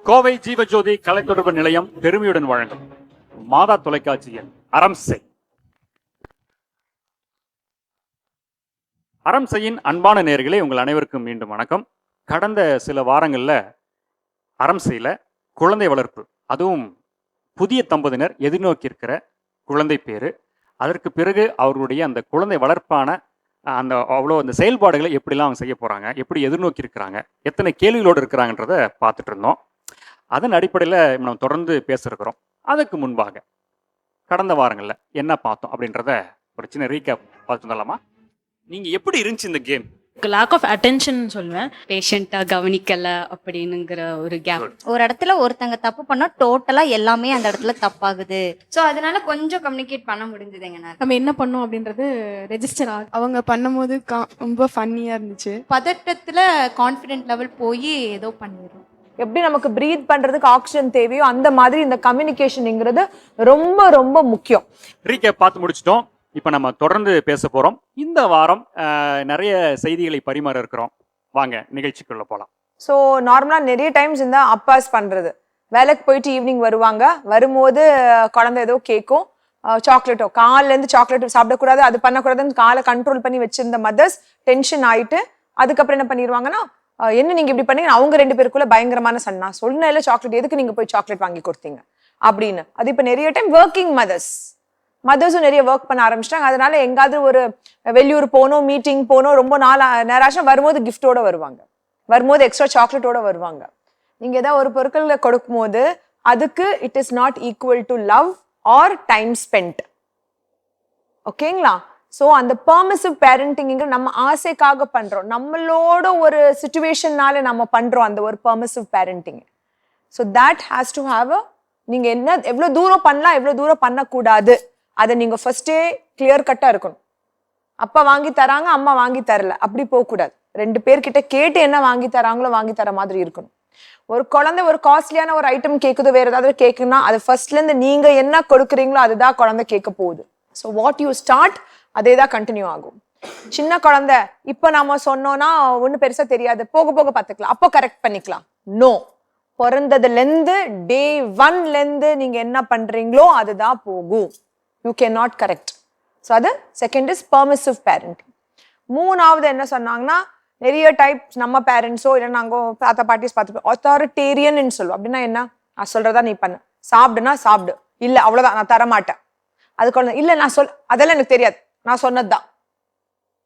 கோவை ஜீவஜோதி கலைத்தொடர்பு நிலையம் பெருமையுடன் வழங்கும் மாதா தொலைக்காட்சியில் அரம்சை. அரம்சையின் அன்பான நேயர்களே, உங்கள் அனைவருக்கும் மீண்டும் வணக்கம். கடந்த சில வாரங்கள்ல அரம்சையில குழந்தை வளர்ப்பு, அதுவும் புதிய தம்பதியினர் எதிர்நோக்கி இருக்கிற குழந்தை பேரு, அதற்கு பிறகு அவர்களுடைய அந்த குழந்தை வளர்ப்பான அந்த செயல்பாடுகளை எப்படிலாம் அவங்க செய்ய போறாங்க, எப்படி எதிர்நோக்கி இருக்கிறாங்க, எத்தனை கேள்விகளோடு இருக்கிறாங்கன்றத பார்த்துட்டு இருந்தோம். அதன் அடிப்படையில் நம்ம தொடர்ந்து பேசிருக்கிறோம். அதுக்கு முன்பாக கடந்த வாரங்களில் என்ன பார்த்தோம் அப்படின்றத ஒரு சின்ன ரீகேப் பார்த்து சொல்லலாமா? நீங்கள் எப்படி இருந்துச்சு இந்த கேம்? லேக் ஆஃப் அட்டென்ஷன் சொல்லுவேன். பேஷண்டா கவனிக்கல அப்படின்னுங்கிற ஒரு கேப். ஒரு இடத்துல ஒருத்தங்க தப்பு பண்ணா டோட்டலா எல்லாமே அந்த இடத்துல தப்பாகுது. ஸோ அதனால கொஞ்சம் கம்யூனிகேட் பண்ண முடிஞ்சதுங்க. நம்ம என்ன பண்ணோம் அப்படின்றது ரெஜிஸ்டர் ஆகும். அவங்க பண்ணும்போது ரொம்ப ஃபன்னியா இருந்துச்சு. பதட்டத்துல கான்ஃபிடென்ட் லெவல் போய் ஏதோ பண்ணிடுறோம். எப்படி நமக்கு பிரீத் பண்றதுக்கு ஆக்சிஜன் தேவையோ அந்த மாதிரி இந்த கம்யூனிகேஷன்ங்கிறது ரொம்ப ரொம்ப முக்கியம். ரீகேப் பார்த்து முடிச்சிட்டோம். இப்போ நம்ம தொடர்ந்து பேச போறோம். இந்த வாரம் நிறைய செய்திகளை பரிமாற இருக்கிறோம். வாங்க நிகழ்ச்சிக்குள்ள போகலாம். ஸோ நார்மலா நிறைய டைம்ஸ் இந்த அப்பாஸ் பண்றது, வேலைக்கு போயிட்டு ஈவினிங் வருவாங்க, வரும்போது குழந்தை ஏதோ கேட்கும், சாக்லேட்டோ, காலைல இருந்து சாக்லேட் சாப்பிடக்கூடாது, அது பண்ணக்கூடாதுன்னு காலை கண்ட்ரோல் பண்ணி வச்சிருந்த மதர்ஸ் டென்ஷன் ஆயிட்டு அதுக்கப்புறம் என்ன பண்ணிடுவாங்கன்னா, என்ன நீங்க இப்படி பண்ணீங்க, அவங்க ரெண்டு பேருக்குள்ள பயங்கரமான சண்டை. நான் சொன்னேன்ல சாக்லேட், எதுக்கு நீங்க போய் சாக்லேட் வாங்கி கொடுத்தீங்க அப்படின்னு. அது இப்ப நிறைய டைம் ஒர்க்கிங் மதர்ஸும் நிறைய ஒர்க் பண்ண ஆரம்பிச்சிட்டாங்க. அதனால எங்காவது ஒரு வெளியூர் போனோம், மீட்டிங் போனோம், ரொம்ப நேரம் வரும்போது கிஃப்டோட வருவாங்க, வரும்போது எக்ஸ்ட்ரா சாக்லேட்டோட வருவாங்க. நீங்க ஏதாவது ஒரு பொருட்களை கொடுக்கும் போது அதுக்கு it is not equal to love or time spend. ஓகேங்களா? ஸோ அந்த பெர்மிசிவ் பேரண்டிங் நம்ம ஆசைக்காக பண்றோம், நம்மளோட ஒரு சிச்சுவேஷன்னால நம்ம பண்றோம் அந்த ஒரு permissive parenting. So that has to have நீங்க என்ன எவ்வளவு தூரம் பண்ணலாம், எவ்வளவு தூரம் பண்ணக்கூடாது, அதை நீங்க ஃபர்ஸ்டே கிளியர் கட்டா இருக்கணும். அப்பா வாங்கி தராங்க, அம்மா வாங்கி தரல, அப்படி போகக்கூடாது. ரெண்டு பேர்கிட்ட கேட்டு என்ன வாங்கி தராங்களோ வாங்கி தர மாதிரி இருக்கணும். ஒரு குழந்தை ஒரு காஸ்ட்லியான ஒரு ஐட்டம் கேட்குதோ, வேற ஏதாவது கேட்குன்னா அது ஃபர்ஸ்ட்ல இருந்து நீங்க என்ன கொடுக்குறீங்களோ அதுதான் குழந்தை கேட்க போகுது. ஸோ வாட் யூ ஸ்டார்ட் அதே தான் கண்டினியூ ஆகும். சின்ன குழந்தை இப்ப நாம சொன்னோம்னா ஒண்ணு பெருசா தெரியாது, போக போக பார்த்துக்கலாம், அப்போ கரெக்ட் பண்ணிக்கலாம். நோ, பிறந்ததுல இருந்து டே 1ல இருந்து நீங்க என்ன பண்றீங்களோ அதுதான் போகும். You can not correct. So அது செகண்ட் இஸ் பெர்மிசிவ் பேரண்டிங். மூணாவது என்ன சொன்னாங்கன்னா, நிறைய டைப்ஸ் நம்ம பேரண்ட்ஸோ இல்லை நாங்க தாத்தா பாட்டிஸ் பார்த்துப்போம், அத்தாரிட்டேரியன் சொல்லுவோம். அப்படின்னா என்ன, நான் சொல்றதா நீ பண்ணு, சாப்பிடுனா சாப்பிடு, இல்லை அவ்வளவுதான் நான் தரமாட்டேன், அது குழந்தை இல்லை நான் அதெல்லாம் எனக்கு தெரியாது, நான் சொன்னதுதான்.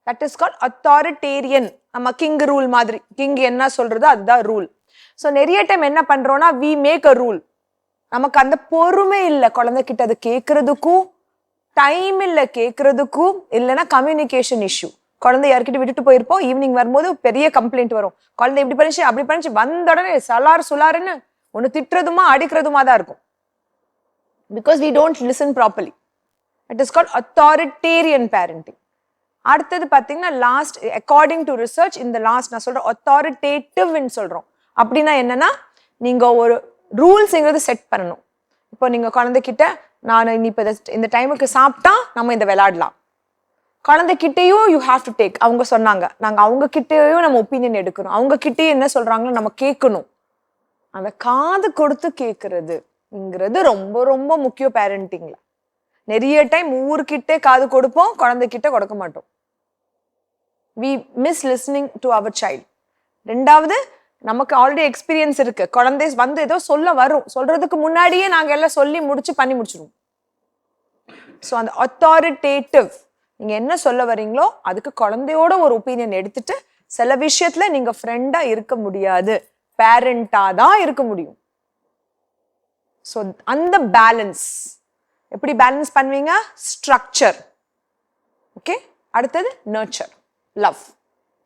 That is called authoritarian. நம்ம கிங் ரூல் மாதிரி, கிங் என்ன சொல்றதோ அதுதான் ரூல். ஸோ நிறைய டைம் என்ன பண்றோம்னா, வி மேக் அ ரூல். நமக்கு அந்த பொறுமை இல்லை குழந்தைகிட்ட அது கேட்கறதுக்கும், டைம் இல்லை கேட்கறதுக்கும், இல்லைன்னா கம்யூனிகேஷன் இஷ்யூ. குழந்தை யார்கிட்ட விட்டுட்டு போயிருப்போம், ஈவினிங் வரும்போது பெரிய கம்ப்ளைண்ட் வரும், குழந்தை இப்படி பண்ணிச்சு அப்படி பண்ணிச்சு, வந்த உடனே சுலாருன்னு ஒன்று திட்டுறதுமா அடிக்கிறதுமா தான் இருக்கும். Because we don't listen properly. It is called authoritarian parenting. அடுத்தது பார்த்தீங்கன்னா லாஸ்ட், அக்கார்டிங் டு ரிசர்ச், இந்த லாஸ்ட் நான் சொல்றேன் அத்தாரிட்டேட்டிவ்னு சொல்றோம். அப்படின்னா என்னன்னா, நீங்க ஒரு ரூல்ஸ்ங்கிறது செட் பண்ணணும். இப்போ நீங்க குழந்தைகிட்ட நான் இப்போ இந்த டைமுக்கு சாப்பிட்டா நம்ம இந்த விளையாடலாம், குழந்தைகிட்டையும் யூ ஹாவ் டு டேக். அவங்க சொன்னாங்க, நாங்க அவங்க கிட்டேயும் நம்ம ஒப்பீனியன் எடுக்கணும், அவங்க கிட்டேயும் என்ன சொல்றாங்களோ நம்ம கேட்கணும். அந்த காது கொடுத்து கேட்கறதுங்கிறது ரொம்ப ரொம்ப முக்கியம் பேரண்டிங்ல. நிறைய டைம் ஊர்கிட்டே காது கொடுப்போம், குழந்தைகிட்ட கொடுக்க மாட்டோம். We miss listening to our child. ரெண்டாவது, நமக்கு ஆல்ரெடி எக்ஸ்பீரியன்ஸ் இருக்கு, குழந்தை வந்து ஏதோ சொல்ல வரும், சொல்றதுக்கு முன்னாடியே நாங்க எல்லாம் சொல்லி பண்ணி முடிச்சிருவோம். ஸோ அந்த அத்தாரிட்டேட்டிவ், நீங்க என்ன சொல்ல வரீங்களோ அதுக்கு குழந்தையோட ஒரு ஒப்பீனியன் எடுத்துட்டு, சில விஷயத்துல நீங்க ஃப்ரெண்டா இருக்க முடியாது, பேரண்டா தான் இருக்க முடியும். ஸோ அந்த பேலன்ஸ் எப்படி பேலன்ஸ் பண்ணுவீங்க? Structure, okay. அடுத்தது நர்ச்சர், லவ்,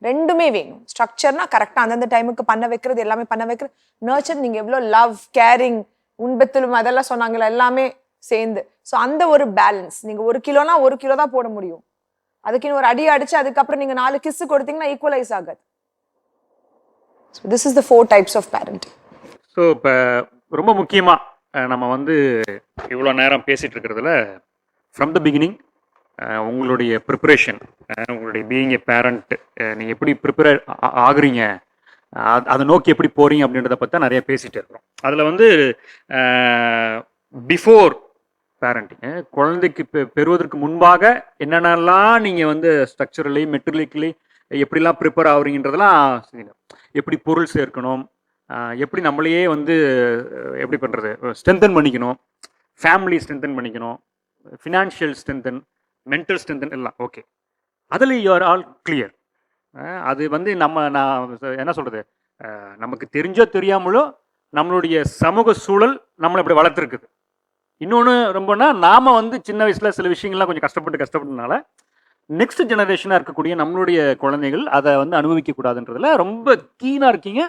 ரெண்டுமே வேணும். ஸ்ட்ரக்சர்னா கரெக்டா அந்தந்த டைமுக்கு பண்ண வைக்கிறது, எல்லாமே பண்ண வைக்கிறது. நர்ச்சர் நீங்க எவ்வளவு லவ், கேரிங், உண்பத்திலும் அதெல்லாம் சொன்னாங்களா, எல்லாமே சேர்ந்து. ஸோ அந்த ஒரு பேலன்ஸ். நீங்க 1 கிலோனா 1 கிலோ தான் போட முடியும், அதுக்கு ஒரு அடி அடிச்சு அதுக்கப்புறம் நீங்க 4 கிஸ் கொடுத்தீங்கன்னா ஈக்குவலைஸ் ஆகாது. So this is the 4 types of parenting. So இப்போ ரொம்ப முக்கியமாக நம்ம இவ்வளோ நேரம் பேசிகிட்டு இருக்கிறதுல ஃப்ரம் த பிகினிங் உங்களுடைய ப்ரிப்பரேஷன், உங்களுடைய பீயிங் எ பேரண்ட், நீங்கள் எப்படி ப்ரிப்பேர் ஆகுறீங்க, அதை நோக்கி எப்படி போறீங்க அப்படின்றத பற்றி நிறைய பேசிகிட்டே இருக்கிறோம். அதில் வந்து பிஃபோர் பேரண்டிங், குழந்தைக்கு பெறுவதற்கு முன்பாக என்னென்னலாம் நீங்கள் வந்து ஸ்ட்ரக்சரலி மெட்டீரியலிக்கலி எப்படிலாம் ப்ரிப்பேர் ஆகுறீங்கன்றதெல்லாம் எப்படி பொருள் சேர்க்கணும், எப்படி நம்மளையே வந்து எப்படி பண்ணுறது ஸ்ட்ரென்தன் பண்ணிக்கணும், ஃபேமிலி ஸ்ட்ரென்தன் பண்ணிக்கணும், ஃபினான்ஷியல் ஸ்ட்ரென்தன், மென்டல் ஸ்ட்ரென்தன் எல்லாம் ஓகே. அதில் யூ ஆர் ஆல் கிளியர். அது வந்து நான் என்ன சொல்கிறது, நமக்கு தெரிஞ்சோ தெரியாமலோ நம்மளுடைய சமூக சூழல் நம்மளை இப்படி வளர்த்துருக்குது. இன்னொன்று ரொம்பனா நாம் வந்து சின்ன வயசில் சில விஷயங்கள்லாம் கொஞ்சம் கஷ்டப்பட்டதுனால நெக்ஸ்ட் ஜெனரேஷனாக இருக்கக்கூடிய நம்மளுடைய குழந்தைகள் அதை வந்து அனுபவிக்கக்கூடாதுன்றதுல ரொம்ப கீனாக இருக்கீங்க.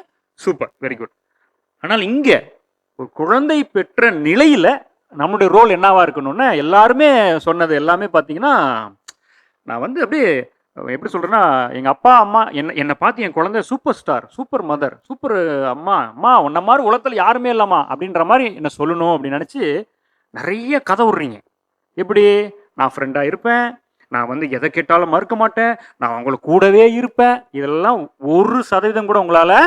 Super, very good. ஆனால் இங்கே ஒரு குழந்தை பெற்ற நிலையில் நம்மளுடைய ரோல் என்னவா இருக்கணும்னா எல்லாருமே சொன்னது எல்லாமே பார்த்தீங்கன்னா, நான் வந்து அப்படியே எப்படி சொல்கிறேன்னா, எங்கள் அப்பா அம்மா என்னை பார்த்து என் குழந்தை super star, super mother, super அம்மா உன்ன மாதிரி உலகத்தில் யாருமே இல்லைம்மா அப்படின்ற மாதிரி என்ன சொல்லணும் அப்படின்னு நினச்சி நிறைய கதை விட்றீங்க. எப்படி நான் ஃப்ரெண்டாக இருப்பேன், நான் வந்து எதை கேட்டாலும் மறுக்க மாட்டேன், நான் அவங்கள கூடவே இருப்பேன், இதெல்லாம் 1% கூட உங்களால்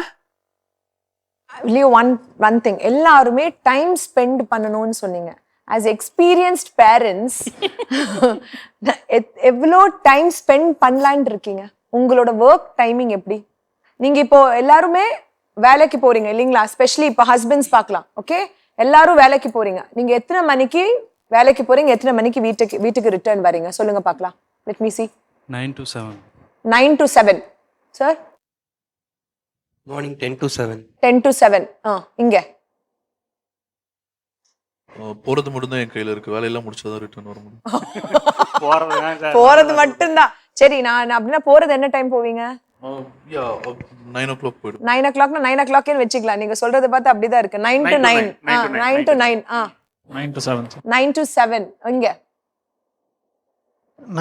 ஒன் திங், எல்லாருமே டைம் ஸ்பெண்ட் பண்ணணும்னு சொன்னீங்க. ஆஸ் எக்ஸ்பீரியன்ஸ்ட் பேரண்ட்ஸ் எவ்வளோ டைம் ஸ்பெண்ட் பண்ணலான்னு இருக்கீங்க? உங்களோட ஒர்க் டைமிங் எப்படி? நீங்க இப்போ எல்லாருமே வேலைக்கு போறீங்க இல்லைங்களா? ஸ்பெஷலி இப்போ ஹஸ்பண்ட்ஸ் பார்க்கலாம். ஓகே, எல்லாரும் வேலைக்கு போறீங்க. நீங்க எத்தனை மணிக்கு வேலைக்கு போறீங்க, எத்தனை மணிக்கு வீட்டுக்கு ரிட்டர்ன் வரீங்க? சொல்லுங்க பார்க்கலாம். Let me see. 9 to 7. 9 to 7. Sir Morning 10 to 7. 10 to 7. இங்க போறது மட்டும் தான் என் கையில இருக்கு. வேலையெல்லாம் முடிச்சாதான் ரிட்டர்ன் வர முடியும். போறது மட்டும்தான். சரி, நான் அப்படின்னா போறது என்ன டைம் போவீங்க? 9 o'clock போயிடும். 9 o'clock 9 o'clock வச்சுக்கலாம். நீங்க சொல்றத பார்த்து அப்படிதான் இருக்கு. 9 to 9. 9 to 9. 9 to 7. 9 to 7. இங்க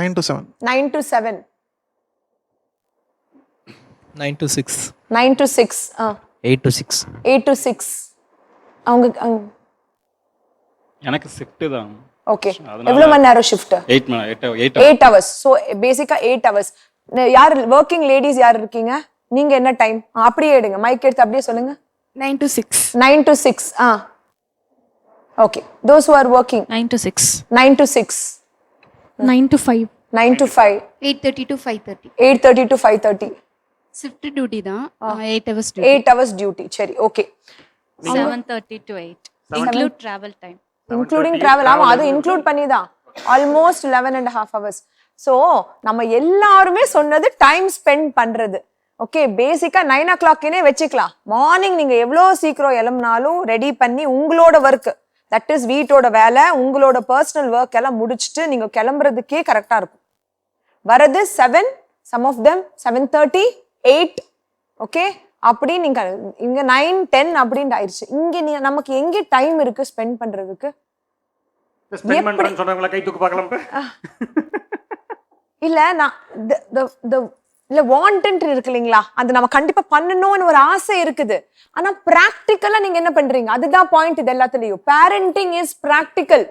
9 to 7. 9 to 7. 9 to 6. 9 to 6. 8 to 6. 8 to 6. அவங்க எனக்கு ஷிஃப்ட் தான். ஓகே, எவ்வளவு மணி நேரம் ஷிஃப்ட்? 8 hours. சோ பேசிக்கா 8 hours. யார் வர்க்கிங் லேடிஸ் யார் இருக்கீங்க? நீங்க என்ன டைம்? அப்படியே எடுங்க, மைக் எடுத்து அப்படியே சொல்லுங்க. 9 to 6. 9 to 6. Okay, those who are working 9 to 6. 9 to 6. 9 to 5. 9 to 5. 8:30 to 5:30. 8:30 to 5:30. Shift duty தான். 8 hours 8 hours டியூட்டி. சரி, okay. 7:30 to 8 include travel time. Including travel. ஆமா, அது இன்க்ளூட் பண்ணி தான் ஆல்மோஸ்ட் 11.5 hours. ஸோ நம்ம எல்லாருமே சொன்னது டைம் ஸ்பெண்ட் பண்றது. ஓகே, பேசிக்கா 9 o'clock வச்சுக்கலாம். மார்னிங் நீங்க எவ்வளோ சீக்கிரம் எழும்பினாலும் ரெடி பண்ணி உங்களோட ஒர்க், தட் இஸ் வீட்டோட வேலை, உங்களோட பர்சனல் ஒர்க் எல்லாம் முடிச்சுட்டு நீங்க கிளம்புறதுக்கே கரெக்டா இருக்கும். வரது 7, சம் ஆஃப் தெம் 7:30, 8. ஓகே, அப்படி நீங்க இங்க 9, 10 அப்படின்னு ஆயிடுச்சு. இங்க நமக்கு எங்க டைம் இருக்கு ஸ்பெண்ட் பண்றதுக்கு? கை தூக்கு பார்க்கலாம். இல்ல நான் இல்ல வாண்டன்ட் இருக்கு இல்லைங்களா, அது நம்ம கண்டிப்பா பண்ணணும்னு ஒரு ஆசை இருக்குது. ஆனா பிராக்டிக்கலா நீங்க என்ன பண்றீங்க? அதுதான் பாயிண்ட். இது எல்லாத்துலயும் parenting is practical.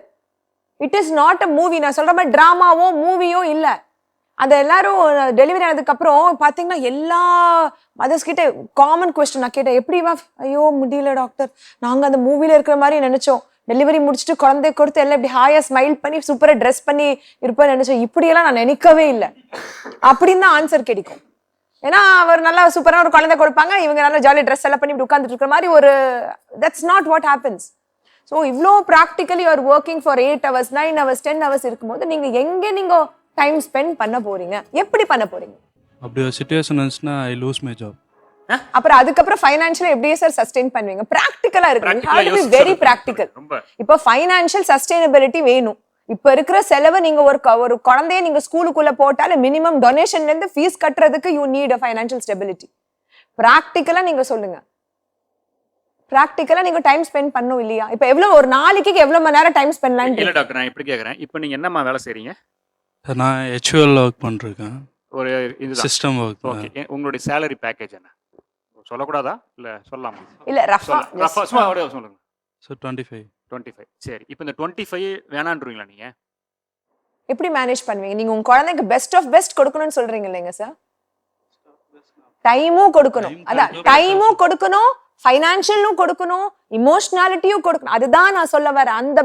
It is not a movie. நான் சொல்ற மாதிரி டிராமாவோ மூவியோ இல்ல. அது எல்லாரும் டெலிவரி ஆனதுக்கு அப்புறம் பாத்தீங்கன்னா எல்லா மதர்ஸ் கிட்ட காமன் கொஸ்டின் நான் கேட்டேன், எப்படிவா? ஐயோ முடியல டாக்டர், நாங்க அந்த மூவில இருக்கிற மாதிரி நினைச்சோம். டெலிவரி முடிச்சுட்டு குழந்தை கொடுத்து எல்லாம் இப்படி ஹாயா ஸ்மைல் பண்ணி சூப்பரா ட்ரெஸ் பண்ணி இருப்பேன்னு நினைச்சோம். இப்படியெல்லாம் நான் நினைக்கவே இல்லை அப்படின்னு தான் ஆன்சர் கிடைக்கும். ஏன்னா அவர் நல்லா சூப்பரா ஒரு குழந்தை கொடுப்பாங்க, இவங்க நல்லா ஜாலி ட்ரெஸ் எல்லாம் பண்ணி இப்படி உட்காந்துட்டு இருக்கிற மாதிரி ஒரு that's not what happens. So இவ்வளோ practically you are working for 8 hours, 9 hours, 10 hours இருக்கும்போது நீங்க எங்க நீங்க டைம் ஸ்பெண்ட் பண்ண போறீங்க? எப்படி பண்ண போறீங்க? அப்படி ஒரு சிச்சுவேஷன் வந்துச்சுன்னா ஐ லூஸ் மை ஜாப். அப்புறம் அதுக்கப்புறம் ஃபைனான்ஷியலா எப்படியே சார் சஸ்டெயின் பண்ணுவீங்க? பிராக்டிக்கலா இருக்கு, வெரி பிராக்டிக்கல். இப்போ ஃபைனான்ஷியல் சஸ்டைனபிலிட்டி வேணும். இப்ப இருக்கிற செலவு நீங்க ஒரு குழந்தைய நீங்க ஸ்கூலுக்குள்ள போட்டாலும் மினிமம் டொனேஷன்ல இருந்து ஃபீஸ் கட்டுறதுக்கு you need a financial stability. பிராக்டிக்கலா நீங்க சொல்லுங்க. பிராக்டிக்கலா நீங்க டைம் ஸ்பெண்ட் பண்ணணும் இல்லையா? இப்ப எவ்வளவு ஒரு நாளைக்கு எவ்வளவு மணி நேரம் டைம் ஸ்பெண்ட் பண்ணலாம்? இல்ல டாக்டர், நான் இப்படி கேக்குறேன். இப்போ நீங்க என்னமா வேலை செய்றீங்க? நான் HUL ஒர்க் பண்ணிருக்கேன். ஒரு இது சிஸ்டம் ஒர்க். ஓகே, உங்களுடைய salary பேக்கேஜ் என்ன? சொல்லக்கூடாதா இல்ல சொல்லலாமா? இல்ல ரஃபா சும்மா அப்படியே சொல்லுங்க. ஸோ 25. சரி, இப்போ இந்த 25 வேணான்றீங்களா நீங்க? எப்படி மேனேஜ் பண்ணுவீங்க? நீங்க உங்க குழந்தைக்கு பெஸ்ட் ஆஃப் பெஸ்ட் கொடுக்கணும்னு சொல்றீங்க இல்லைங்க சார்? டைமும் கொடுக்கணும். Time அதான் control டைமும் கொடுக்கணும், ஃபைனான்சியலும் கொடுக்கணும், இமோஷனாலிட்டியும் கொடுக்கணும். அதுதான் நான் சொல்ல வரேன். அந்த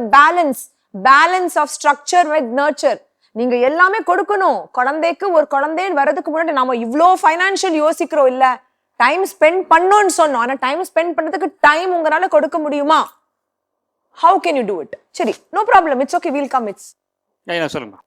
balance of structure with nurture. நீங்க எல்லாமே கொடுக்கணும். குழந்தைக்கு ஒரு குழந்தை வரதுக்கு முன்னாடி நாம இவ்ளோ ஃபைனான்சியல் யோசிக்கிறோம் இல்ல, டைம் ஸ்பெண்ட் பண்ணோம்னு சொன்னோம். ஆனா டைம் ஸ்பெண்ட் பண்றதுக்கு டைம் உங்களால கொடுக்க முடியுமா? How can you do it? சரி, no problem, it's okay, we'll come. It's சொல்லுங்க.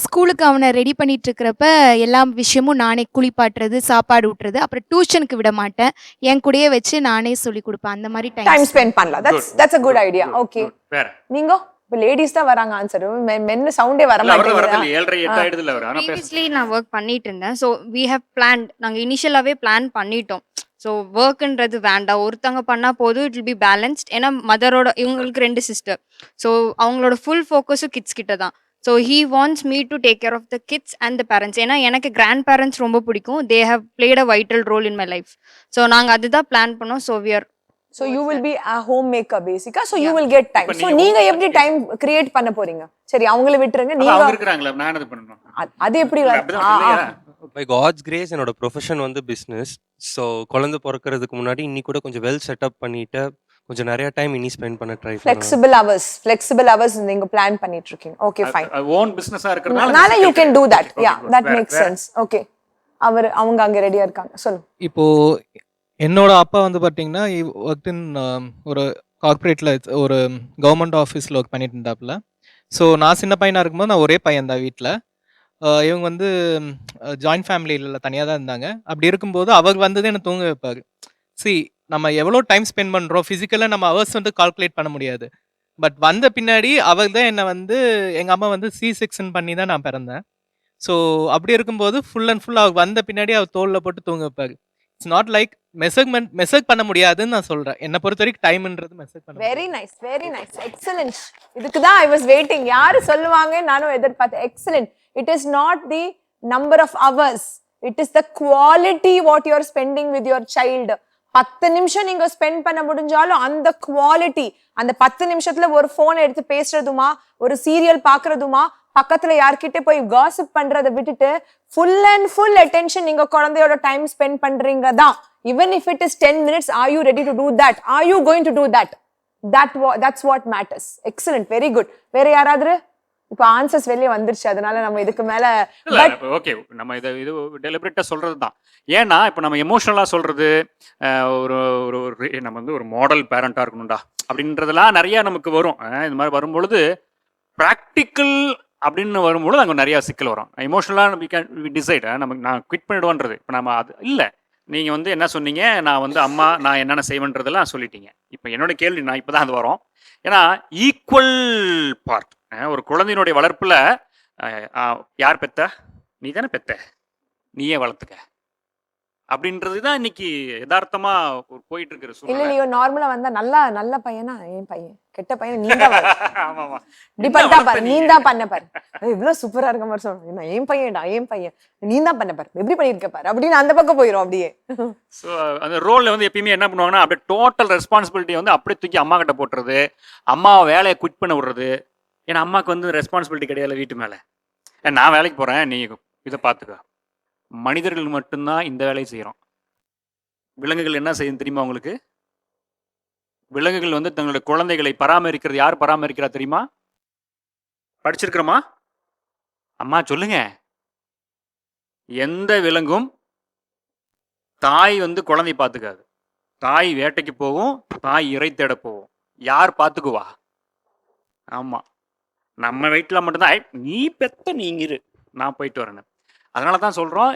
ஸ்கூலுக்கு அவனை ரெடி பண்ணிட்டு இருக்கிறப்ப எல்லா விஷயமும் நானே குளிப்பாட்டுறது, சாப்பாடு ஊட்டுறது, அப்புறம் டியூஷனுக்கு விட மாட்டேன், என் கூடயே வச்சு நானே சொல்லி கொடுப்பேன். அந்த மாதிரி டைம் டைம் ஸ்பெண்ட் பண்ணலாம். That's a good idea. Okay, வேற நீங்க இப்ப லேடிஸ் தான் வராங்க ஆன்சர். மென்னு சவுண்டே வர இல்ல, அவரது மாட்டேங்குது. வரதில்லை. 7:30 8 ஆயிடுதுல்ல அவர். ஆனா பேச ப்ரீவியஸ்லி நான் ஒர்க் பண்ணிட்டு இருந்தேன். ஸோ வி ஹவ் பிளான்ட், நாங்கள் இனிஷியலாகவே பிளான் பண்ணிட்டோம். ஸோ ஒர்க்குன்றது வேண்டாம், ஒருத்தவங்க பண்ணால் போதும், இட் வில் பி பேலன்ஸ்ட். ஏன்னா மதரோட இவங்களுக்கு 2 சிஸ்டர். ஸோ அவங்களோட ஃபுல் ஃபோக்கஸும் கிட்ஸ் கிட்ட தான். So he wants me to take care of the kids and the parents. ஏன்னா எனக்கு கிராண்ட் பேரண்ட்ஸ் ரொம்ப பிடிக்கும். They have played a vital role in my life. So நாங்கள் அதுதான் பிளான் பண்ணோம். So we are So you will be a homemaker basically. So you will get time. So நீங்க எப்படி time create பண்ண போறீங்க? சரி, அவங்கள விட்டுருங்க. அவங்க நீங்க இருக்காங்களா, நான் என்ன பண்ணணும்? அது எப்படி அப்படிதான் இல்லையா? பை காட்ஸ் கிரேஸ் என்னோட ப்ரொஃபஷன் வந்து பிஸ்னஸ். ஸோ குழந்தை பிறக்கிறதுக்கு முன்னாடி இன்னி கூட கொஞ்சம் வெல் செட்டப் பண்ணிட்டு கொஞ்சம் நிறைய டைம் இனி ஸ்பெண்ட் பண்ண ட்ரை பண்ணுவேன். flexible hours நீங்க பிளான் பண்ணிட்டு இருக்கீங்க. Okay, fine. ஓன் பிசினஸா இருக்கறனால அதனால you can do that. Yeah, that makes sense. Okay. அவங்க அங்க ரெடியா இருக்காங்க. சொல்லு. இப்போ என்னோட அப்பா வந்து பார்த்தீங்கன்னா ஒர்க் இன் ஒரு கார்ப்பரேட்டில் ஒரு கவர்மெண்ட் ஆஃபீஸில் ஒர்க் பண்ணிட்டு இருந்தாப்புல. ஸோ நான் சின்ன பையனாக இருக்கும்போது நான் ஒரே பையன் தான் வீட்டில். இவங்க வந்து ஜாயின்ட் ஃபேமிலியில் தனியாக தான் இருந்தாங்க. அப்படி இருக்கும்போது அவர் வந்தது என்னை தூங்க வைப்பார். நம்ம எவ்வளோ டைம் ஸ்பெண்ட் பண்ணுறோம் ஃபிசிக்கலாக நம்ம ஹவர்ஸ் வந்து கால்குலேட் பண்ண முடியாது. பட் வந்த பின்னாடி அவர் தான் என்னை வந்து எங்கள் அம்மா வந்து C-செக்ஷன் பண்ணி தான் நான் பிறந்தேன். ஸோ அப்படி இருக்கும்போது ஃபுல் அண்ட் ஃபுல் அவர் வந்த பின்னாடி அவர் தோளில் போட்டு தூங்க வைப்பார். இட்ஸ் நாட் லைக் மெசேஜ் பண்ண முடியாதுன்னு நான் சொல்றேன். என்ன பொறுத்த வரைக்கும் டைம்ன்றது மெசேஜ் பண்ண வெரி நைஸ், எக்ஸலென்ட். இதுக்கு தான் ஐ வாஸ் வெயிட்டிங். யாரு சொல்லுவாங்க நானும் எதிர்பார்த்தேன். Excellent. It is not the number of hours, it is the quality what you are spending with your child. 10 நிமிஷம் நீங்க ஸ்பெண்ட் பண்ண முடிஞ்சாலும் அந்த குவாலிட்டி, அந்த 10 நிமிஷத்துல ஒரு போன் எடுத்து பேசுறதுமா, ஒரு சீரியல் பாக்குறதுமா, பக்கத்துல யார்கிட்ட போய் காசிப் பண்றதை விட்டுட்டு ஃபுல் அண்ட் ஃபுல் அட்டென்ஷன் நீங்க குழந்தையோட டைம் ஸ்பெண்ட் பண்றீங்க தான். even if it is 10 minutes, are you ready to do that? Are you going to do that? That's what matters. Excellent, very good. வேற யாராவது? இப்போ ஆன்சர்ஸ் வெளியே வந்துருச்சு, அதனால நம்ம இதுக்கு மேல ஓகே, நம்ம இது டெலிபரேட்டா சொல்றது தான். ஏன்னா இப்போ நம்ம எமோஷனலா சொல்றது ஒரு ஒரு நம்ம வந்து ஒரு மாடல் பேரண்டா இருக்கணும்டா அப்படின்றதெல்லாம் நிறைய நமக்கு வரும். இந்த மாதிரி வரும்பொழுது ப்ராக்டிக்கல் அப்படின்னு வரும்பொழுது அங்கே நிறையா சிக்கல் வரும். எமோஷனலாக டிசைட் நான் குவிட் பண்ணிடுவோன்றது. இப்போ நம்ம அது இல்லை. நீங்கள் வந்து என்ன சொன்னீங்க, நான் வந்து அம்மா நான் என்னென்ன செய்வேன்றதெல்லாம் சொல்லிட்டீங்க. இப்போ என்னோட கேள்வி, நான் இப்போ தான் அது வரும். ஏன்னா ஈக்குவல் பார்ட் ஒரு குழந்தையினுடைய வளர்ப்பில் யார் பெத்த? நீ தானே பெத்த, நீயே வளர்த்துக்க அப்படின்றது தான் இன்னைக்கு யதார்த்தமா போயிட்டு இருக்கிற இல்ல. சூழ்நிலை. நீ நார்மலா வந்தா நல்ல பையனா என் பையன், கெட்ட பையன் நீ தான் இப்படி பண்ணிட்டா பாரு, நீ தான் பண்ண பாரு, இவ்வளவு சூப்பரா இருக்க மாதிரி சொல்றேன். என் பையன்டா, என் பையன், நீ தான் பண்ண பாரு, எப்படி பண்ணிருக்க பாரு அப்படின்னு அந்த பக்கம் போயிடும் அப்படியே. ஸோ அந்த ரோலில் வந்து எப்பயுமே என்ன பண்ணுவாங்கன்னா, அப்படியே டோட்டல் ரெஸ்பான்சிபிலிட்டி வந்து அப்படியே தூக்கி அம்மா கிட்ட போட்டுறது, அம்மாவை வேலையை குவிட் பண்ண விடுறது. ஏன்னா அம்மாவுக்கு வந்து ரெஸ்பான்சிபிலிட்டி கிடையாது வீட்டு மேலே. நான் வேலைக்கு போகிறேன், நீ இதை பார்த்துக்க. மனிதர்கள் மட்டும்தான் இந்த வேலையை செய்கிறோம். விலங்குகள் என்ன செய்யும் தெரியுமா உங்களுக்கு? விலங்குகள் வந்து தங்களுடைய குழந்தைகளை பராமரிக்கிறது யார் பராமரிக்கிறா தெரியுமா? படிச்சிருக்கிறோமா? அம்மா சொல்லுங்க. எந்த விலங்கும் தாய் வந்து குழந்தை பார்த்துக்காது. தாய் வேட்டைக்கு போகும், தாய் இறை தேட போகும். யார் பார்த்துக்குவா? ஆமா, நம்ம வீட்டில் மட்டும்தான் நீ பெத்த நீங்க இரு, நான் போயிட்டு வரேன்னு. அதனால தான் சொல்கிறோம்,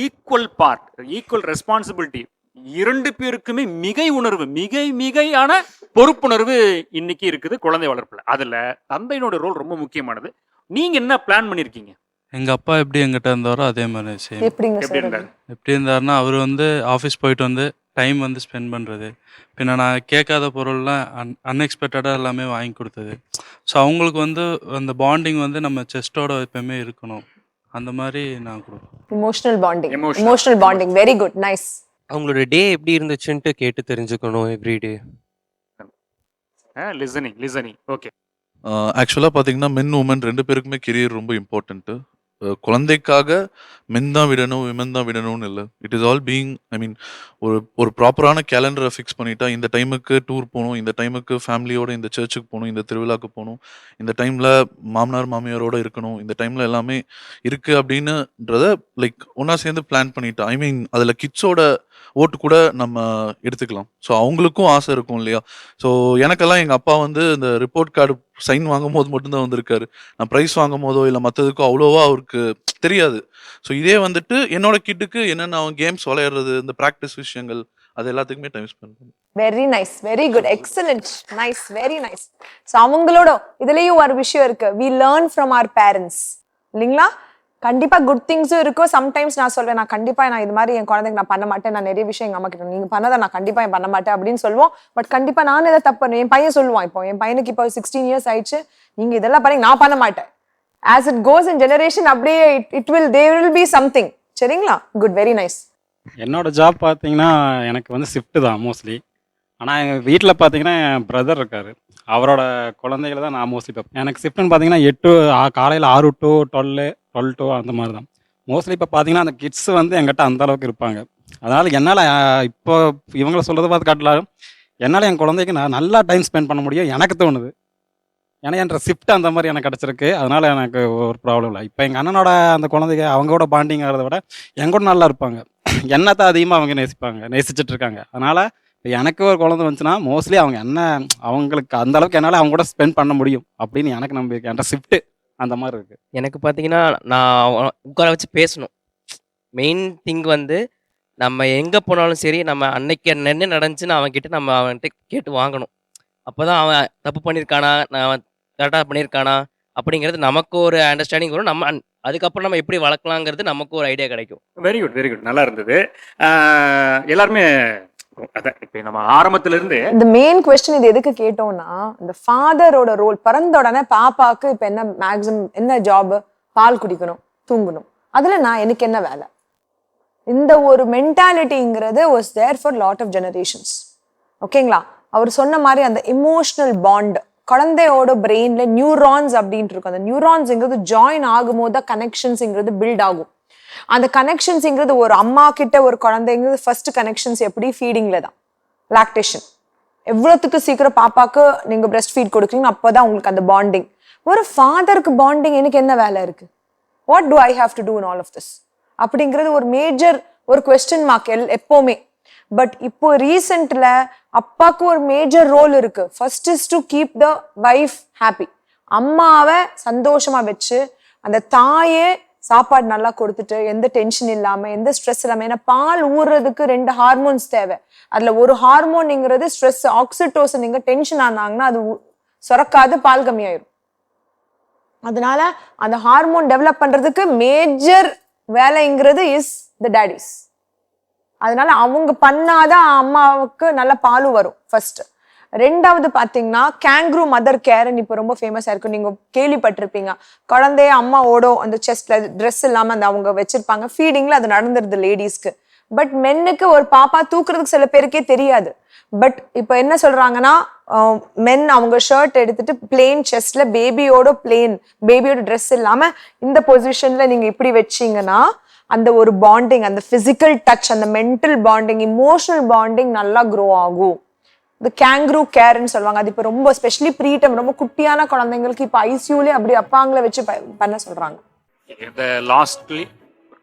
ஈக்குவல் பார்ட், ஈக்குவல் ரெஸ்பான்சிபிலிட்டி. 2 பேருக்குமே மிகையான பொறுப்புணர்வு இன்னைக்கு இருக்குது குழந்தை வளர்ப்பில். அதில் தந்தையினோட ரோல் ரொம்ப முக்கியமானது. நீங்கள் என்ன பிளான் பண்ணியிருக்கீங்க? எங்கள் அப்பா எப்படி எங்கிட்ட இருந்தாரோ அதே மாதிரி சேம். எப்படி இருந்தாருன்னா, அவர் வந்து ஆஃபீஸ் போயிட்டு வந்து டைம் வந்து ஸ்பெண்ட் பண்ணுறது, பின்ன நான் கேட்காத பொருள்லாம் அன்எக்ஸ்பெக்டடாக எல்லாமே வாங்கி கொடுத்தது. ஸோ அவங்களுக்கு வந்து அந்த பாண்டிங் வந்து நம்ம செஸ்டோட எப்பவுமே இருக்கணும், அந்த மாதிரி நான் கொடுப்பேன். Emotional bonding very good, nice. அவங்களோட டே எப்படி இருந்துச்சுன்ட்டு கேட்டு தெரிஞ்சுக்கணும் எவ்ரிடே. Listening okay. ஆக்சுவலாக பார்த்தீங்கன்னா மென் உமன் 2 பேருக்குமே கெரியர் ரொம்ப இம்பார்ட்டன்ட்டு. குழந்தைக்காக மென் தான் விடணும் விமன் தான் விடணும்னு இல்லை. இட் இஸ் ஆல் பீயிங் ஒரு ப்ராப்பரான கேலண்டரை ஃபிக்ஸ் பண்ணிட்டா இந்த டைமுக்கு டூர் போகணும், இந்த டைமுக்கு ஃபேமிலியோட இந்த சர்ச்சுக்கு போகணும், இந்த திருவிழாக்கு போகணும், இந்த டைமில் மாமனார் மாமியாரோட இருக்கணும், இந்த டைமில் எல்லாமே இருக்குது அப்படின்னுன்றத லைக் ஒன்றா சேர்ந்து பிளான் பண்ணிட்டா அதில் கிட்ஸோட ஓட்டு கூட நம்ம எடுத்துக்கலாம். ஸோ அவங்களுக்கும் ஆசை இருக்கும் இல்லையா? ஸோ எனக்கெல்லாம் எங்கள் அப்பா இந்த ரிப்போர்ட் கார்டு சைன் வாங்கும் போது மட்டும்தான் வந்திருக்காரு. நான் ப்ரைஸ் வாங்கும் போதோ இல்லை மற்றதுக்கோ அவ்வளோவா அவருக்கு தெரியாது. ஸோ இதே என்னோட கிட்டுக்கு என்னென்ன அவன் கேம்ஸ் விளையாடுறது, இந்த ப்ராக்டிஸ் விஷயங்கள், அது எல்லாத்துக்குமே டைம் ஸ்பெண்ட் பண்ணும். Very nice, very good, excellent, nice, very nice. So அவங்களோட இதுலயும் ஒரு விஷயம் இருக்கு, we learn from our parents இல்லைங்களா? கண்டிப்பா குட் திங்ஸும் இருக்கும். சம்டைம்ஸ் நான் சொல்வேன், நான் கண்டிப்பா நான் இது மாதிரி என் குழந்தைக்கு நான் பண்ண மாட்டேன், நான் நிறைய விஷயம் எங்க அம்மா கிட்ட நீங்க பண்ணதை நான் கண்டிப்பா பண்ண மாட்டேன் அப்படின்னு சொல்லுவோம். பட் கண்டிப்பா நான் எதை தப்பு பண்ணுவேன், என் பையன் சொல்லுவான். இப்போ என் பையனுக்கு இப்போ 16 years ஆயிடுச்சு, நீங்க இதெல்லாம் பண்ணி நான் பண்ண மாட்டேன். As it goes in generation அப்படியே தேர் வில் பி சம்திங். சரிங்களா? Good, very nice. என்னோட ஜாப் பார்த்தீங்கன்னா எனக்கு ஷிஃப்ட்டு தான் மோஸ்ட்லி. ஆனால் எங்கள் வீட்டில் பார்த்தீங்கன்னா என் பிரதர் இருக்கார், அவரோட குழந்தைகளை தான் நான் மோஸ்ட்லி பார்ப்பேன். எனக்கு ஷிஃப்ட்னு பார்த்தீங்கன்னா காலையில் 6 to 12 to அந்த மாதிரி தான் மோஸ்ட்லி. இப்போ பார்த்தீங்கன்னா அந்த கிட்ஸ் எங்கிட்ட அந்த அளவுக்கு இருப்பாங்க. அதனால் என்னால் இப்போ இவங்களை சொல்கிறத பார்த்து காட்டலாம், என்னால் என் குழந்தைக்கு நான் நல்லா டைம் ஸ்பெண்ட் பண்ண முடியும் எனக்கு தோணுது. ஏன்னா என்ற ஷிஃப்ட் அந்த மாதிரி எனக்கு கிடச்சிருக்கு, அதனால் எனக்கு ஒரு ப்ராப்ளம் இல்லை. இப்போ எங்கள் அண்ணனோட அந்த குழந்தைங்க அவங்களோட பாண்டிங் ஆகிறத விட எங்கூட நல்லா இருப்பாங்க, என்னத்தை அதிகமாக அவங்க நேசிச்சுட்டு இருக்காங்க. அதனால் இப்போ எனக்கு ஒரு குழந்தை வந்துச்சுன்னா மோஸ்ட்லி அவங்க அவங்களுக்கு அந்த அளவுக்கு என்னால் அவங்க கூட ஸ்பெண்ட் பண்ண முடியும் அப்படின்னு எனக்கு நம்பிக்கை. என்ற ஷிஃப்ட்டு அந்த மாதிரி இருக்குது. எனக்கு பார்த்தீங்கன்னா நான் உட்கார வச்சு பேசணும். மெயின் திங் நம்ம எங்கே போனாலும் சரி, நம்ம அன்னைக்கு என்ன நடந்துச்சுன்னு அவன்கிட்ட கேட்டு வாங்கணும். அப்போ தான் அவன் தப்பு பண்ணியிருக்கானா, நான் கரெக்டாக பண்ணியிருக்கானா அப்படிங்கிறது நமக்கு ஒரு அண்டர்ஸ்டாண்டிங் வரும். அதுக்கப்புறம் நம்ம எப்படி வளர்க்கலாங்கிறது நமக்கு ஒரு ஐடியா கிடைக்கும். வெரி குட், வெரி குட், நல்லா இருந்தது. எல்லாருமே அதான் இப்போ நம்ம ஆரம்பத்துல இருந்து இந்த மெயின் கொஸ்டின் இது எதுக்கு கேட்டோம்னா, இந்த ஃபாதரோட ரோல். பிறந்த உடனே பாப்பாக்கு இப்போ என்ன மேக்ஸிமம் என்ன ஜாப்? பால் குடிக்கணும், தூங்கணும். அதுல எனக்கு என்ன வேலை? இந்த ஒரு மென்டாலிட்டிங்கிறது was there for lot of generations. ஓகேங்களா? அவர் சொன்ன மாதிரி அந்த இமோஷனல் பாண்ட் குழந்தையோட பிரெயின்ல நியூரான்ஸ் அப்படின்ட்டு இருக்கும். அந்த நியூரான்ஸ்ங்கிறது ஜாயின் ஆகும்போது தான் கனெக்ஷன்ஸ்ங்கிறது பில்ட் ஆகும். அந்த கனெக்ஷன்ஸ்ங்கிறது ஒரு அம்மா கிட்ட ஒரு குழந்தைங்கிறது ஃபர்ஸ்ட் கனெக்ஷன்ஸ் எப்படி? ஃபீடிங்ல தான், லாக்டேஷன். எவ்வளோத்துக்கு சீக்கிரம் பாப்பாக்கு நீங்க பிரெஸ்ட் ஃபீட் கொடுக்குறீங்க அப்போதான் உங்களுக்கு அந்த பாண்டிங். ஒரு ஃபாதருக்கு பாண்டிங் எனக்கு என்ன வேலை இருக்கு? What do I have to do in all of this அப்படிங்கிறது ஒரு மேஜர் ஒரு கொஸ்டின் மார்க் எப்போவுமே. பட் இப்போ ரீசெண்ட்ல அப்பாவுக்கு ஒரு மேஜர் ரோல் இருக்கு. First is to keep the wife happy. அம்மாவை சந்தோஷமா வச்சு அந்த தாயே சாப்பாடு நல்லா கொடுத்துட்டு எந்த டென்ஷன் இல்லாம எந்த ஸ்ட்ரெஸ் இல்லாம. ஏன்னா பால் ஊறுறதுக்கு 2 ஹார்மோன்ஸ் தேவை. அதுல ஒரு ஹார்மோன்ங்கிறது ஸ்ட்ரெஸ், ஆக்சிடோசின். நீங்க டென்ஷன் ஆனாங்கன்னா அது சுரக்காது, பால் கம்மியாயிரும். அதனால அந்த ஹார்மோன் டெவலப் பண்றதுக்கு மேஜர் வேலைங்கிறது இஸ் த டேடிஸ். அதனால அவங்க பண்ணாதான் அம்மாவுக்கு நல்ல பாலும் வரும் ஃபர்ஸ்ட். ரெண்டாவது பாத்தீங்கன்னா கேங்க்ரூ மதர் கேர்ன்னு இப்போ ரொம்ப ஃபேமஸா இருக்கு, நீங்க கேள்விப்பட்டிருப்பீங்க. குழந்தைய அம்மா ஓடும் அந்த செஸ்ட்ல ட்ரெஸ் இல்லாம அந்த அவங்க வச்சிருப்பாங்க. ஃபீடிங்ல அது நடந்துருது லேடிஸ்க்கு. பட் மென்னுக்கு ஒரு பாப்பா தூக்குறதுக்கு சில பேருக்கே தெரியாது. பட் இப்போ என்ன சொல்றாங்கன்னா, மென் அவங்க ஷர்ட் எடுத்துட்டு பிளெயின் செஸ்ட்ல பேபியோட ட்ரெஸ் இல்லாம இந்த பொசிஷன்ல நீங்க இப்படி வச்சீங்கன்னா அந்த ஒரு பாண்டிங், அந்த பிசிக்கல் டச், அந்த மென்டல் பாண்டிங், இமோஷனல் பாண்டிங் நல்லா க்ரோ ஆகும். இந்த கேங்க்ரூ கேர்ன்னு சொல்லுவாங்க. அது இப்போ ரொம்ப ஸ்பெஷலி ப்ரீடம், ரொம்ப குட்டியான குழந்தைங்களுக்கு இப்போ ஐசியூலே அப்படி அப்பாங்களை வச்சு பண்ண சொல்றாங்க. இந்த லாஸ்ட்லி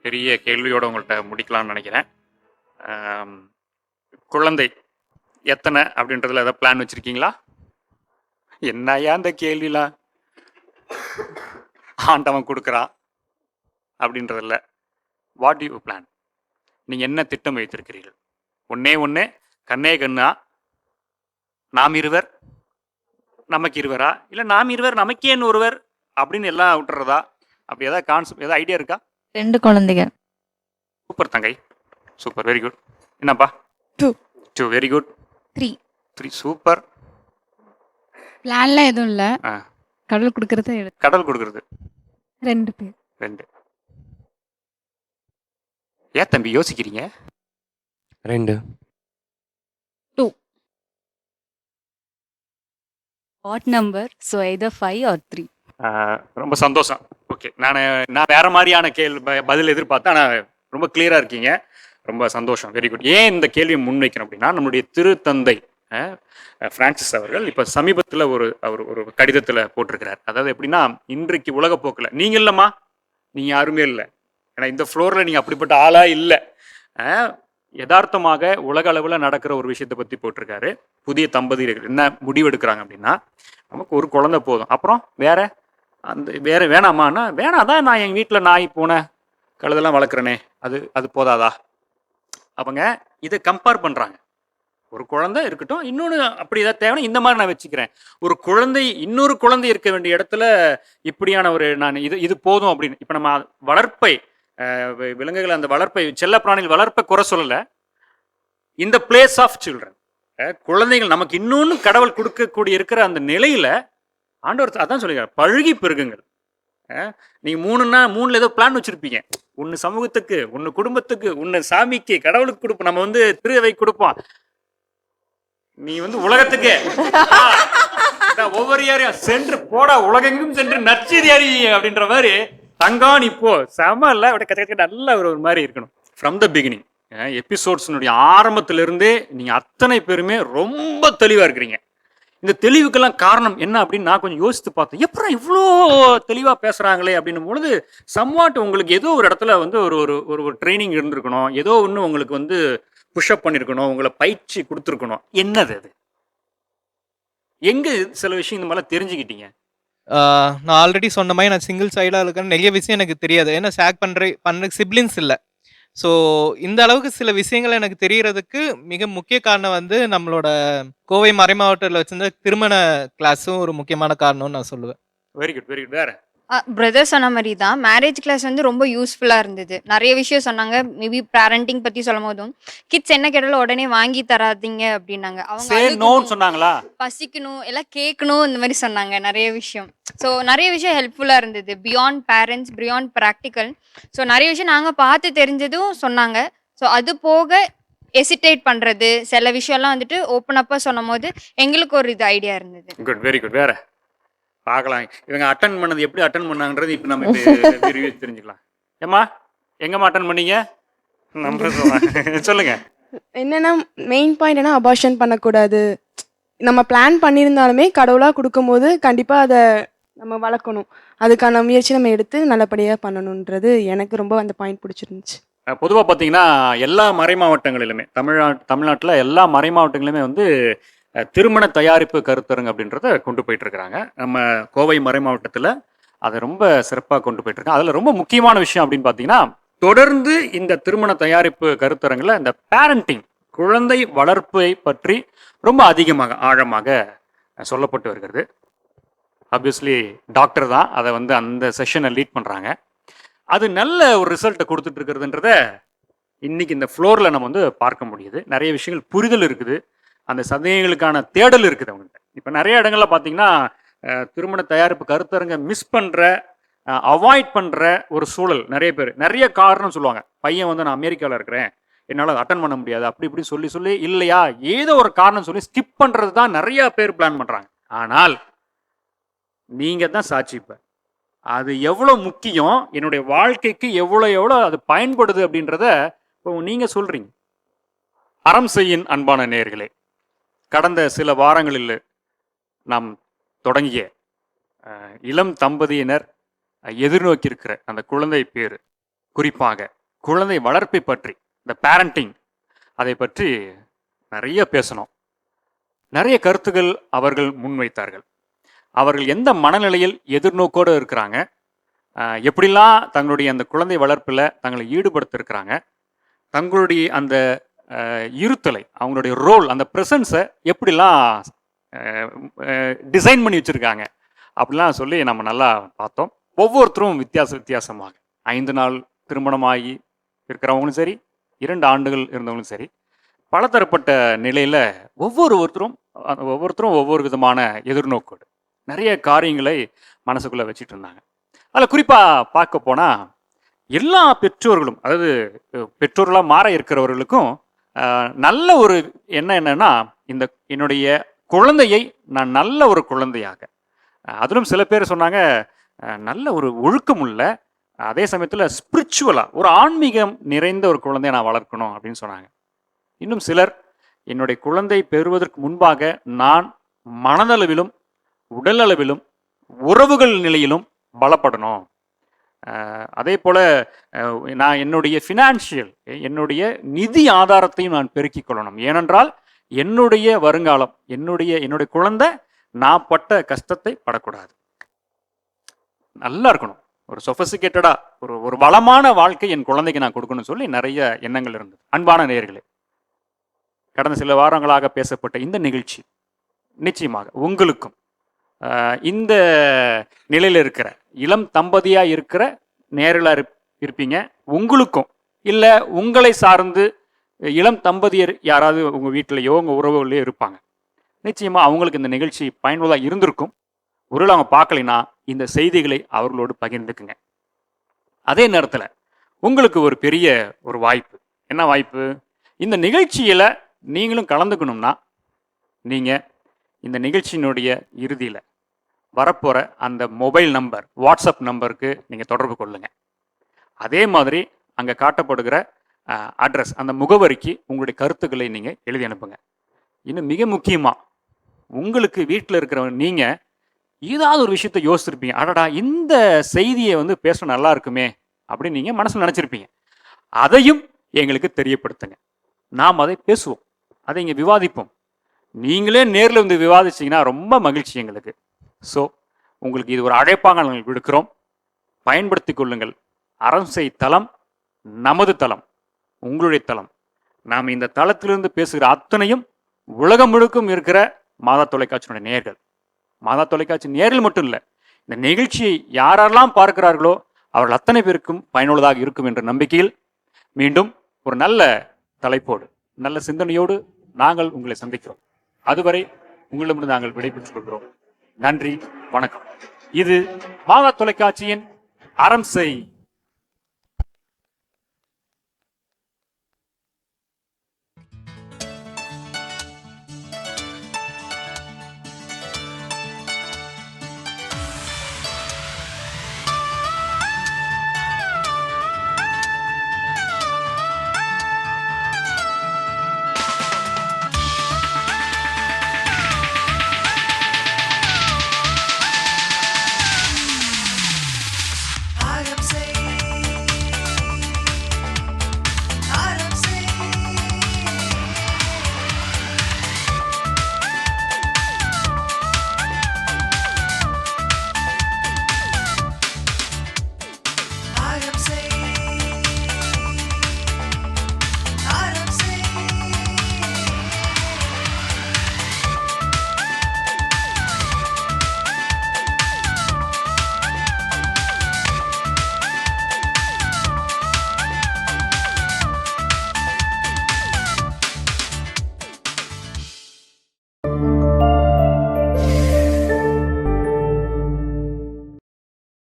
பெரிய கேள்வியோட உங்கள்கிட்ட முடிக்கலாம்னு நினைக்கிறேன். குழந்தை எத்தனை அப்படின்றதுல ஏதாவது பிளான் வச்சிருக்கீங்களா? என்னையா இந்த கேள்விலாம் ஆண்டவன் கொடுக்குறான் அப்படின்றதில்ல. What you plan? நீங்கள் என்ன திட்டம் வைத்திருக்கிறீர்கள்? ஒன்று கண்ணே கண்ணா, நாம் இருவர் நமக்கு இருவரா, இல்லை நாம் இருவர் நமக்கேன்னு ஒருவர் அப்படின்னு எல்லாம் விட்டுறதா? அப்படி ஏதாவது கான்செப்ட், ஏதாவது ஐடியா இருக்கா? 2 குழந்தைங்க. சூப்பர் தங்கை, சூப்பர், வெரி குட். என்னப்பா? 2 வெரி குட். 3 சூப்பர். பிளான்லாம் எதுவும் இல்லை, கடவுள் கொடுக்கறத கடவுள் கொடுக்கறது. 2 பேர். 2. ஏன் தம்பி யோசிக்கிறீங்க? 2. Odd number, so either 5 or 3. ரொம்ப சந்தோஷம். ஓகே, நான் வேற மாதிரியான பதில் எதிர்பார்த்தேன். ஆனால் ரொம்ப கிளியராக இருக்கீங்க. ரொம்ப சந்தோஷம். Very good. ஏன் இந்த கேள்வியை முன்வைக்கணும் அப்படின்னா, நம்மளுடைய திருத்தந்தை பிரான்சிஸ் அவர்கள் இப்போ சமீபத்தில் அவர் ஒரு கடிதத்தில் போட்டிருக்கிறார். அதாவது எப்படின்னா, இன்றைக்கு உலக போக்கில் நீங்கள் இல்லைம்மா, நீங்கள் யாருமே இல்லை, ஏன்னா இந்த ஃப்ளோரில் நீங்கள் அப்படிப்பட்ட ஆளாக இல்லை, யதார்த்தமாக உலக அளவில் நடக்கிற ஒரு விஷயத்தை பற்றி போட்டிருக்காரு. புதிய தம்பதியர்கள் என்ன முடிவெடுக்கிறாங்க அப்படின்னா, நமக்கு ஒரு குழந்தை போதும், அப்புறம் வேற வேணாமான்னா, வேணாதான், நான் எங்கள் வீட்டில் நாய் பூனை கழுதெல்லாம் வளர்க்குறேனே, அது போதாதா? அவங்க இதை கம்பேர் பண்ணுறாங்க. ஒரு குழந்தை இருக்கட்டும், இன்னொன்று அப்படி ஏதாவது தேவைன்னா இந்த மாதிரி நான் வச்சுக்கிறேன். ஒரு குழந்தை இன்னொரு குழந்தை இருக்க வேண்டிய இடத்துல இப்படியான நான் இது போதும் அப்படின்னு. இப்போ நம்ம வளர்ப்பை விலங்குகள் அந்த வளர்ப்பை செல்ல பிராணிகள் வளர்ப்பை குறை சொல்லலை. இந்த பிளேஸ் ஆஃப் சில்ட்ரன், குழந்தைகள் நமக்கு இன்னொன்று கடவுள் கொடுக்கக்கூடிய இருக்கிற அந்த நிலையில ஆண்டவர் அதான் சொல்லிக்கிறார், பழுகி பெருகுங்கள். நீங்கள் 3ல் ஏதோ பிளான் வச்சுருப்பீங்க. ஒன்று சமூகத்துக்கு, ஒன்று குடும்பத்துக்கு, ஒன்று சாமிக்கு, கடவுளுக்கு கொடுப்போம், நம்ம திருவை கொடுப்போம். நீ உலகத்துக்கு ஒவ்வொரு யாரையும் சென்று போடா, உலகெங்கும் சென்று நற்செய்தி அறி அப்படின்ற மாதிரி தங்கம் இப்போ செம இல்லை நல்ல ஒரு மாதிரி இருக்கணும். ஃப்ரம் த பிகினிங் எபிசோட்ஸினுடைய ஆரம்பத்திலிருந்தே நீங்கள் அத்தனை பேருமே ரொம்ப தெளிவாக இருக்கிறீங்க. இந்த தெளிவுக்கெல்லாம் காரணம் என்ன அப்படின்னு நான் கொஞ்சம் யோசித்து பார்த்தேன். எப்பறம் இவ்வளோ தெளிவாக பேசுகிறாங்களே அப்படின்னும் பொழுது, சம்வாட் உங்களுக்கு ஏதோ ஒரு இடத்துல ஒரு ட்ரைனிங் இருந்திருக்கணும், ஏதோ ஒன்று உங்களுக்கு புஷ்அப் பண்ணியிருக்கணும், உங்களை பயிற்சி கொடுத்துருக்கணும். என்னது அது? எங்கே சில விஷயம் இந்த மாதிரிலாம் தெரிஞ்சுக்கிட்டீங்க? நான் ஆல்ரெடி சொன்ன மாதிரி நான் சிங்கிள் சைல்டாக இருக்கேன்னு நிறைய விஷயம் எனக்கு தெரியாது. ஏன்னா ஷேக் பண்ணுற சிப்ளிங்ஸ் இல்லை. ஸோ இந்த அளவுக்கு சில விஷயங்கள் எனக்கு தெரியறதுக்கு மிக முக்கிய காரணம் நம்மளோட கோவை மறைமாவட்டத்தில் வச்சிருந்த திருமண கிளாஸும் ஒரு முக்கியமான காரணம்னு நான் சொல்லுவேன். Very good, very good. வேற பிரதர் சொன்ன மாதிரி தான் மேரேஜ் கிளாஸ் ரொம்ப யூஸ்ஃபுல்லாக இருந்தது. நிறைய விஷயம் சொன்னாங்க. மேபி பேரண்டிங் பற்றி சொல்லும் போதும், கிட்ஸ் என்ன கேட்டாலும் உடனே வாங்கி தராதீங்க அப்படின்னாங்க. அவங்க சொன்னாங்களா, பசிக்கணும், எல்லாம் கேட்கணும், இந்த மாதிரி சொன்னாங்க நிறைய விஷயம். ஸோ நிறைய விஷயம் ஹெல்ப்ஃபுல்லாக இருந்தது. Beyond parents, beyond practical. So நிறைய விஷயம் நாங்கள் பார்த்து தெரிஞ்சதும் சொன்னாங்க. ஸோ அது போக எசிட்டேட் பண்ணுறது, சில விஷயம்லாம் ஓப்பன் அப்பாக சொன்னும் போது எங்களுக்கு ஒரு ஐடியா இருந்தது. Good, very good. வேற பார்க்கலாம், இவங்க அட்டன் பண்ணது எப்படி அட்டன் பண்ணாங்கன்றது இப்போ நம்ம ரிவ்யூ தெரிஞ்சுக்கலாம். ஏம்மா, எங்கம்மா அட்டன் பண்ணீங்க? சொல்லுங்க. என்னன்னா மெயின் பாயிண்ட் என்ன, அபார்ஷன் பண்ணக்கூடாது. நம்ம பிளான் பண்ணியிருந்தாலுமே கடவுளாக கொடுக்கும்போது கண்டிப்பாக அதை நம்ம வளர்க்கணும். அதுக்கான முயற்சி நம்ம எடுத்து நல்லபடியாக பண்ணணுன்றது எனக்கு ரொம்ப அந்த பாயிண்ட் பிடிச்சிருந்துச்சு. பொதுவாக பார்த்தீங்கன்னா எல்லா மறை மாவட்டங்களிலுமே, தமிழ்நாட்டில் எல்லா மறை மாவட்டங்களிலுமே திருமண தயாரிப்பு கருத்தரங்கு அப்படின்றத கொண்டு போயிட்டு இருக்கிறாங்க. நம்ம கோவை மறை மாவட்டத்தில் அதை ரொம்ப சிறப்பாக கொண்டு போயிட்டு இருக்காங்க. அதில் ரொம்ப முக்கியமான விஷயம் அப்படின்னு பார்த்தீங்கன்னா, தொடர்ந்து இந்த திருமண தயாரிப்பு கருத்தரங்கில் இந்த பேரண்டிங், குழந்தை வளர்ப்பை பற்றி ரொம்ப அதிகமாக ஆழமாக சொல்லப்பட்டு வருகிறது. ஆப்வியஸ்லி டாக்டர் தான் அதை அந்த செஷனை லீட் பண்ணுறாங்க. அது நல்ல ஒரு ரிசல்ட்டை கொடுத்துட்டு இருக்கிறதுன்றத இன்னைக்கு இந்த ஃப்ளோரில் நம்ம பார்க்க முடியுது. நிறைய விஷயங்கள் புரிதல் இருக்குது, அந்த சந்தேகங்களுக்கான தேடல் இருக்குது அவங்கள்ட்ட. இப்போ நிறைய இடங்கள்ல பார்த்தீங்கன்னா திருமண தயாரிப்பு கருத்தரங்க மிஸ் பண்ணுற, அவாய்ட் பண்ணுற ஒரு சூழல். நிறைய பேர் நிறைய காரணம் சொல்லுவாங்க. பையன் நான் அமெரிக்காவில் இருக்கிறேன், என்னால் அதை அட்டன் பண்ண முடியாது, அப்படி இப்படி சொல்லி இல்லையா ஏதோ ஒரு காரணம் சொல்லி ஸ்கிப் பண்ணுறது தான் நிறையா பேர் பிளான் பண்ணுறாங்க. ஆனால் நீங்கள் தான் சாட்சி. இப்போ அது எவ்வளோ முக்கியம், என்னுடைய வாழ்க்கைக்கு எவ்வளோ அது பயன்படுது அப்படின்றத இப்போ நீங்கள் சொல்கிறீங்க. அறம் செய்யின் அன்பான நேயர்களே, கடந்த சில வாரங்களில் நாம் தொடங்கிய இளம் தம்பதியினர் எதிர்நோக்கியிருக்கிற அந்த குழந்தை பேர், குறிப்பாக குழந்தை வளர்ப்பை பற்றி, இந்த பேரண்டிங், அதை பற்றி நிறைய பேசணும். நிறைய கருத்துக்கள் அவர்கள் முன்வைத்தார்கள். அவர்கள் எந்த மனநிலையில் எதிர்நோக்கோடு இருக்கிறாங்க, எப்படிலாம் தங்களுடைய அந்த குழந்தை வளர்ப்பில் தங்களை ஈடுபடுத்திருக்கிறாங்க, தங்களுடைய அந்த இருத்தலை, அவங்களுடைய ரோல், அந்த ப்ரெசன்ஸை எப்படிலாம் டிசைன் பண்ணி வச்சுருக்காங்க அப்படிலாம் சொல்லி நம்ம நல்லா பார்த்தோம். ஒவ்வொருத்தரும் வித்தியாசமாக 5 நாள் திருமணமாகி இருக்கிறவங்களும் சரி, 2 ஆண்டுகள் இருந்தவங்களும் சரி, பலதரப்பட்ட நிலையில் ஒவ்வொருத்தரும் ஒவ்வொரு விதமான எதிர்நோக்கோடு நிறைய காரியங்களை மனசுக்குள்ளே வச்சுட்டு இருந்தாங்க. அதில் குறிப்பாக பார்க்க போனால் எல்லா பெற்றோர்களும், அதாவது பெற்றோர்களாக மாற இருக்கிறவர்களுக்கும் நல்ல ஒரு என்னன்னா, இந்த என்னுடைய குழந்தையை நான் நல்ல ஒரு குழந்தையாக, அதிலும் சில பேர் சொன்னாங்க, நல்ல ஒரு ஒழுக்கம் உள்ள, அதே சமயத்தில் ஸ்பிரிச்சுவலாக ஒரு ஆன்மீகம் நிறைந்த ஒரு குழந்தையை நான் வளர்க்கணும் அப்படின்னு சொன்னாங்க. இன்னும் சிலர், என்னுடைய குழந்தை பெறுவதற்கு முன்பாக நான் மனதளவிலும் உடல் அளவிலும் உறவுகள் நிலையிலும் பலப்படணும். அதே போல் நான் என்னுடைய ஃபினான்ஷியல், என்னுடைய நிதி ஆதாரத்தையும் நான் பெருக்கிக் கொள்ளணும். ஏனென்றால் என்னுடைய வருங்காலம், என்னுடைய குழந்தை நான் பட்ட கஷ்டத்தை படக்கூடாது. நல்லா இருக்கணும். ஒரு சொஃபசிகேட்டடாக ஒரு வளமான வாழ்க்கை என் குழந்தைக்கு நான் கொடுக்கணும்னு சொல்லி நிறைய எண்ணங்கள் இருந்தது. அன்பான நேயர்களே, கடந்த சில வாரங்களாக பேசப்பட்ட இந்த நிகழ்ச்சி நிச்சயமாக உங்களுக்கும் இந்த நிலையில் இருக்கிற இளம் தம்பதியாக இருக்கிற நேர்களாக இருப்பீங்க, உங்களுக்கும் இல்லை உங்களை சார்ந்து இளம் தம்பதியர் யாராவது உங்கள் வீட்டிலையோ உங்கள் உறவுகளையோ இருப்பாங்க. நிச்சயமாக அவங்களுக்கு இந்த நிகழ்ச்சி பயனுள்ளதாக இருந்திருக்கும். ஒருவேளை அவங்க பார்க்கலைன்னா இந்த செய்திகளை அவர்களோடு பகிர்ந்துக்குங்க. அதே நேரத்தில் உங்களுக்கு ஒரு பெரிய ஒரு வாய்ப்பு. என்ன வாய்ப்பு? இந்த நிகழ்ச்சியில் நீங்களும் கலந்துக்கணும்னா நீங்கள் இந்த நிகழ்ச்சியினுடைய இறுதியில் வரப்போகிற அந்த மொபைல் நம்பர், வாட்ஸ்அப் நம்பருக்கு நீங்கள் தொடர்பு கொள்ளுங்கள். அதே மாதிரி அங்கே காட்டப்படுகிற அட்ரஸ், அந்த முகவரிக்கு உங்களுடைய கருத்துக்களை நீங்கள் எழுதி அனுப்புங்க. இன்னும் மிக முக்கியமாக, உங்களுக்கு வீட்டில் இருக்கிறவங்க நீங்கள் ஏதாவது ஒரு விஷயத்தை யோசிச்சிருப்பீங்க, அடடா இந்த செய்தியை பேச நல்லா இருக்குமே அப்படின்னு நீங்கள் மனசில் நினச்சிருப்பீங்க. அதையும் எங்களுக்கு தெரியப்படுத்துங்க. நாம் அதை பேசுவோம், அதை இங்கே விவாதிப்போம். நீங்களே நேரில் விவாதிச்சிங்கன்னா ரொம்ப மகிழ்ச்சி எங்களுக்கு. ஸோ உங்களுக்கு இது ஒரு அழைப்பாக நாங்கள் விடுக்கிறோம். பயன்படுத்தி கொள்ளுங்கள். அரசை தளம் நமது தளம், உங்களுடைய தளம். நாம் இந்த தளத்திலிருந்து பேசுகிற அத்தனையும் உலகம் முழுக்கும் இருக்கிற மாதா தொலைக்காட்சியினுடைய நேயர்கள், மாதா தொலைக்காட்சி நேரில் மட்டும் இல்லை, இந்த நிகழ்ச்சியை யாரெல்லாம் பார்க்கிறார்களோ அவர்கள் அத்தனை பேருக்கும் பயனுள்ளதாக இருக்கும் என்ற நம்பிக்கையில் மீண்டும் ஒரு நல்ல தலைப்போடு, நல்ல சிந்தனையோடு நாங்கள் உங்களை சந்திக்கிறோம். அதுவரை உங்களிடமிருந்து நாங்கள் விடைபெற்றுக் கொள்கிறோம். நன்றி, வணக்கம். இது மாதா தொலைக்காட்சியின் அறம் செய்.